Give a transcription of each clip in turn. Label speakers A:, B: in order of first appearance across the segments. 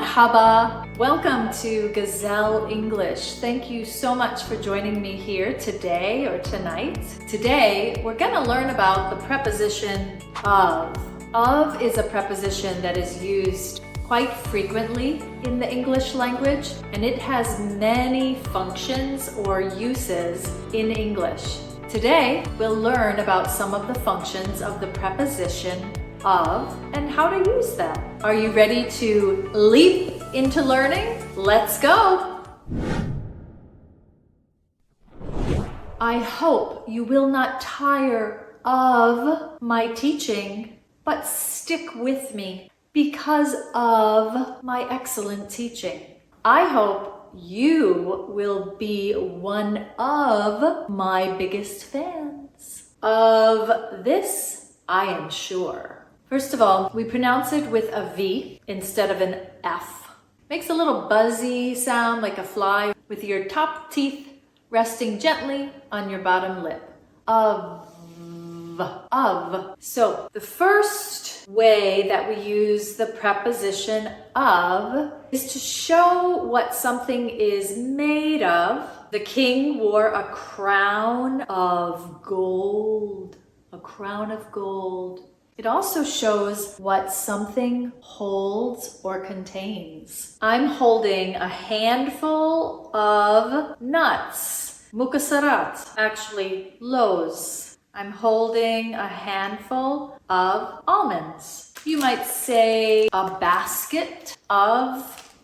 A: مرحبا. Welcome to Gazelle English. Thank you so much for joining me here today or tonight. Today, we're going to learn about the preposition of. Of is a preposition that is used quite frequently in the English language, and it has many functions or uses in English. Today, we'll learn about some of the functions of the preposition of and how to use them. Are you ready to leap into learning? Let's go! I hope you will not tire of my teaching, but stick with me because of my excellent teaching. I hope you will be one of my biggest fans. Of this, I am sure. First of all, we pronounce it with a V instead of an F. Makes a little buzzy sound like a fly with your top teeth resting gently on your bottom lip. Of. So the first way that we use the preposition of is to show what something is made of. The king wore a crown of gold. A crown of gold. It also shows what something holds or contains. I'm holding a handful of nuts. Mukasarat, actually lows. I'm holding a handful of almonds. You might say a basket of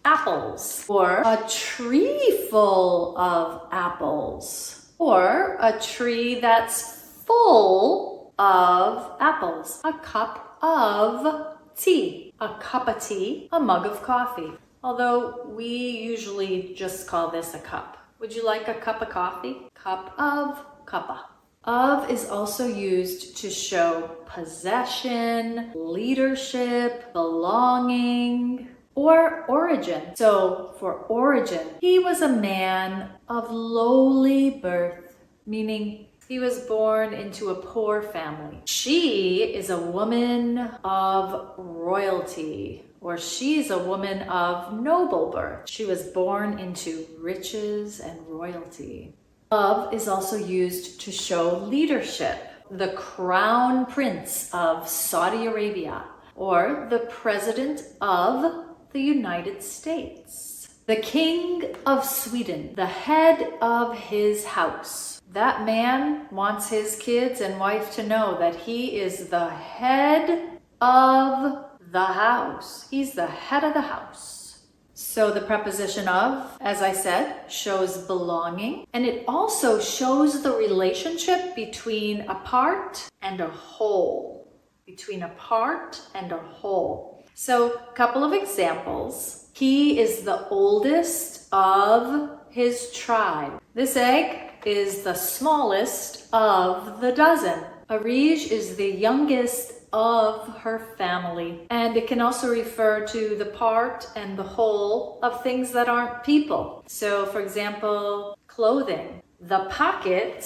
A: apples, or a tree full of apples, or a tree that's full of apples, a cup of tea, a cup of tea, a mug of coffee. Although we usually just call this a cup. Would you like a cup of coffee? Cup of cuppa. Of is also used to show possession, leadership, belonging, or origin. So for origin, he was a man of lowly birth, meaning he was born into a poor family. She is a woman of royalty, or she's a woman of noble birth. She was born into riches and royalty. Of is also used to show leadership. The crown prince of Saudi Arabia, or the president of the United States. The king of Sweden, the head of his house. That man wants his kids and wife to know that he is the head of the house. He's the head of the house. So the preposition of, as I said, shows belonging, and it also shows the relationship between a part and a whole. Between a part and a whole. So a couple of examples. He is the oldest of his tribe. This egg is the smallest of the dozen. Arij is the youngest of her family. And it can also refer to the part and the whole of things that aren't people. So for example, clothing. The pocket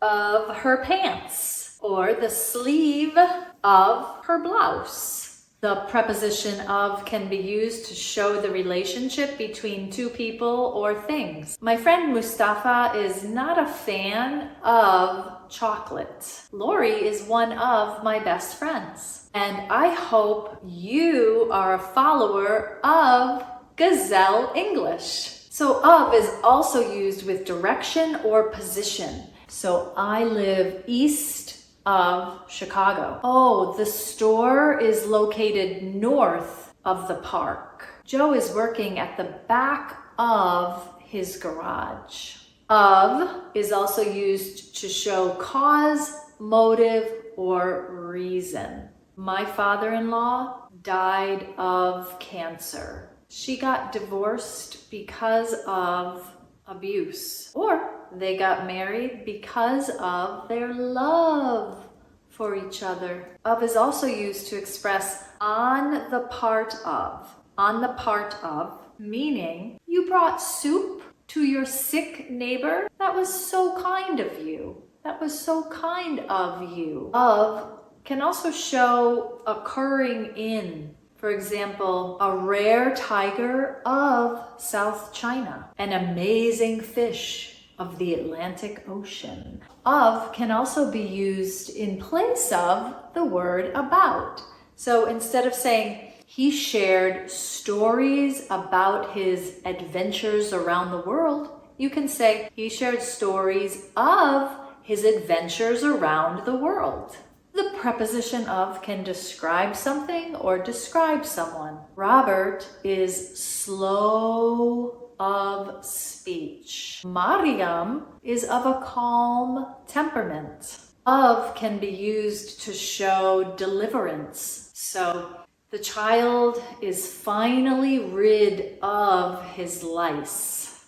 A: of her pants, or the sleeve of her blouse. The preposition of can be used to show the relationship between two people or things. My friend Mustafa is not a fan of chocolate. Lori is one of my best friends. And I hope you are a follower of Gazelle English. So of is also used with direction or position. So I live east of Chicago. Oh, the store is located north of the park. Joe is working at the back of his garage. Of is also used to show cause, motive, or reason. My father-in-law died of cancer. She got divorced because of abuse, or they got married because of their love for each other. Of is also used to express on the part of. On the part of, meaning you brought soup to your sick neighbor. That was so kind of you. That was so kind of you. Of can also show occurring in. For example, a rare tiger of South China, an amazing fish of the Atlantic Ocean. Of can also be used in place of the word about. So instead of saying, he shared stories about his adventures around the world, you can say, he shared stories of his adventures around the world. The preposition of can describe something or describe someone. Robert is slow of speech. Mariam is of a calm temperament. Of can be used to show deliverance. So the child is finally rid of his lice.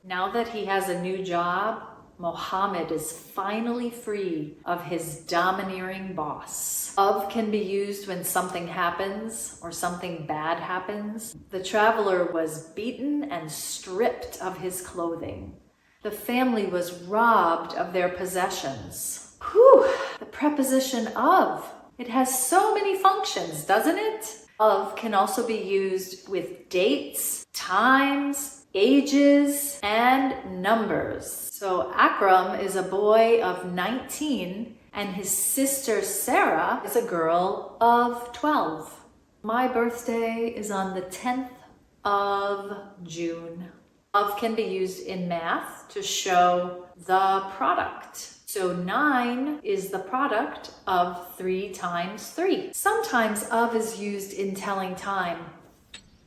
A: Now that he has a new job, Mohammed is finally free of his domineering boss. Of can be used when something happens or something bad happens. The traveler was beaten and stripped of his clothing. The family was robbed of their possessions. Whew, the preposition of. It has so many functions, doesn't it? Of can also be used with dates, times, ages, and numbers. So Akram is a boy of 19 and his sister Sarah is a girl of 12. My birthday is on the 10th of June. Of can be used in math to show the product. So 9 is the product of 3 times 3. Sometimes of is used in telling time.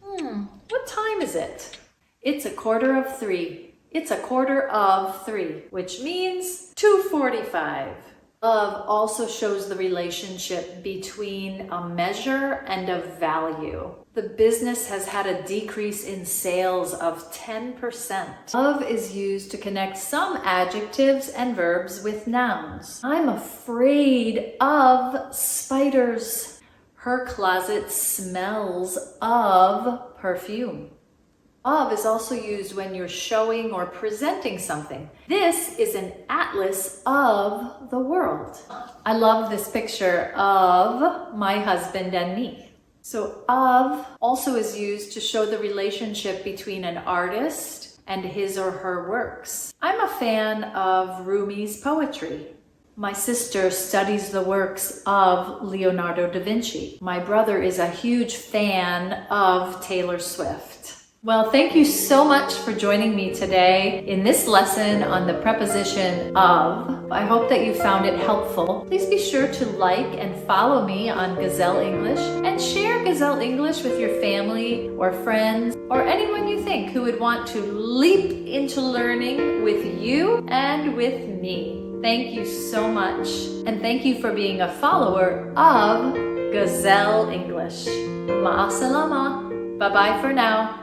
A: What time is it? It's 3:15. It's 3:15, which means 2:45. Of also shows the relationship between a measure and a value. The business has had a decrease in sales of 10%. Of is used to connect some adjectives and verbs with nouns. I'm afraid of spiders. Her closet smells of perfume. Of is also used when you're showing or presenting something. This is an atlas of the world. I love this picture of my husband and me. So of also is used to show the relationship between an artist and his or her works. I'm a fan of Rumi's poetry. My sister studies the works of Leonardo da Vinci. My brother is a huge fan of Taylor Swift. Well, thank you so much for joining me today in this lesson on the preposition of. I hope that you found it helpful. Please be sure to like and follow me on Gazelle English and share Gazelle English with your family or friends or anyone you think who would want to leap into learning with you and with me. Thank you so much, and thank you for being a follower of Gazelle English. Ma'asalama. Bye-bye for now.